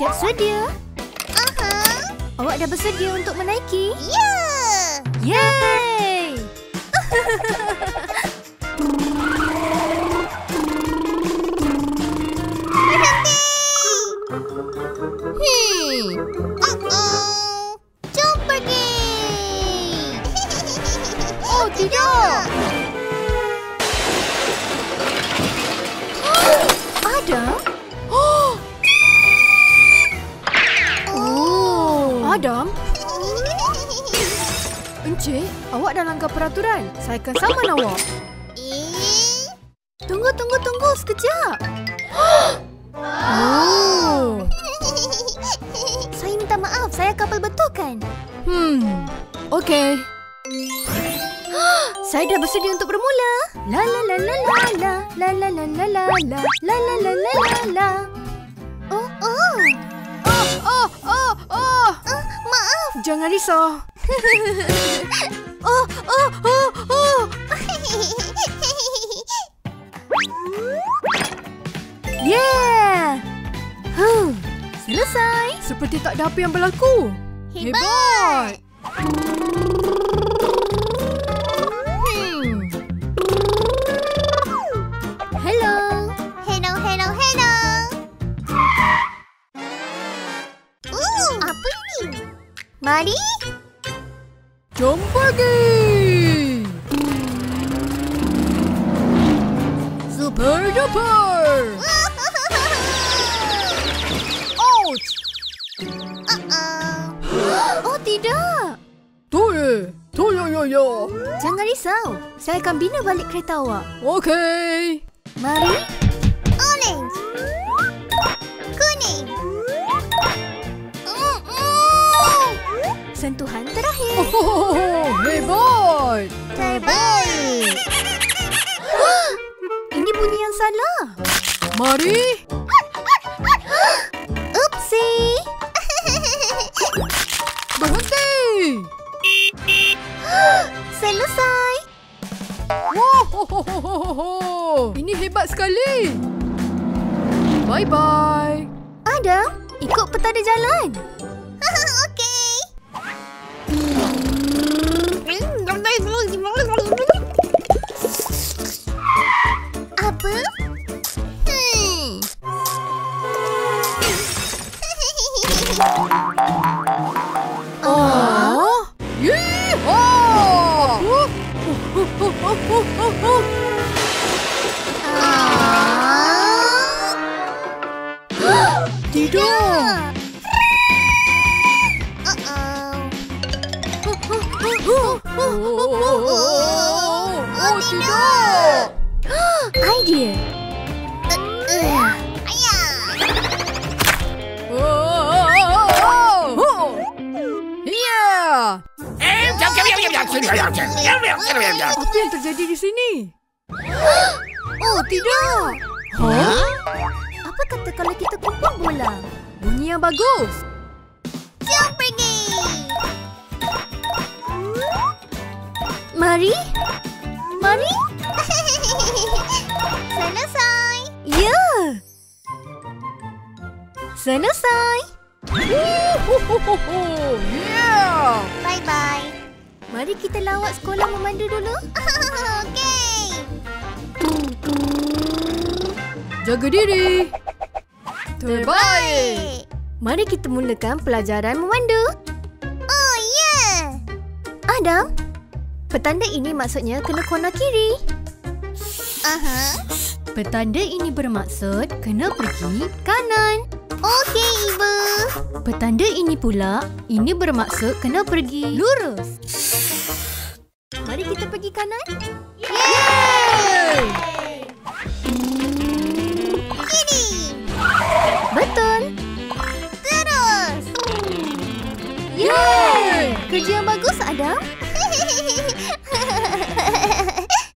Siap sedia? Awak dah bersedia untuk menaiki? Ya! Yeay! Jom pergi! Oh, tidak! Adam? Oh! Adam? Encik, awak dah langgar peraturan. Saya akan saman awak. Tunggu sekejap. Oh. Saya minta maaf, saya kapal betulkan. Okey. Saya dah bersedia untuk bermula. La la la la la la la la la la la la la la la la la. Oh. Maaf. Jangan risau. Oh. Yeah. Selesai. Seperti tak ada apa yang berlaku. Hebat. Hello. Apa ini? Mari. Jom pergi. Super duper. Ouch. Oh tidak. Yo. Jangan risau. Saya akan bina balik kereta awak. Okey. Mari. Orange. Kuning. Sentuhan terakhir. Oh, hebat. Terbaik. Ini bunyi yang salah. Mari. Oopsie. Berhenti. Selesai. Wow. Ini hebat sekali. Bye-bye. Adam, ikut petanda jalan. Okey. Apa? Oh. Yeehaw! Tidak. Oh, tidak. Idea. Apa yang terjadi di sini? Oh, tidak. Apa kata kalau kita kumpul bola? Bunyi yang bagus. Jom pergi. Mari. Selesai. Ya. Selesai. Yeah. Bye-bye. Mari kita lawat sekolah memandu dulu. Okey. Jaga diri. Terbaik. Baik. Mari kita mulakan pelajaran memandu. Oh, ya. Adam, petanda ini maksudnya kena corner kiri. Petanda ini bermaksud kena pergi kanan. Okey, Ibu. Petanda ini pula, ini bermaksud kena pergi lurus. Mari kita pergi kanan. Yeay!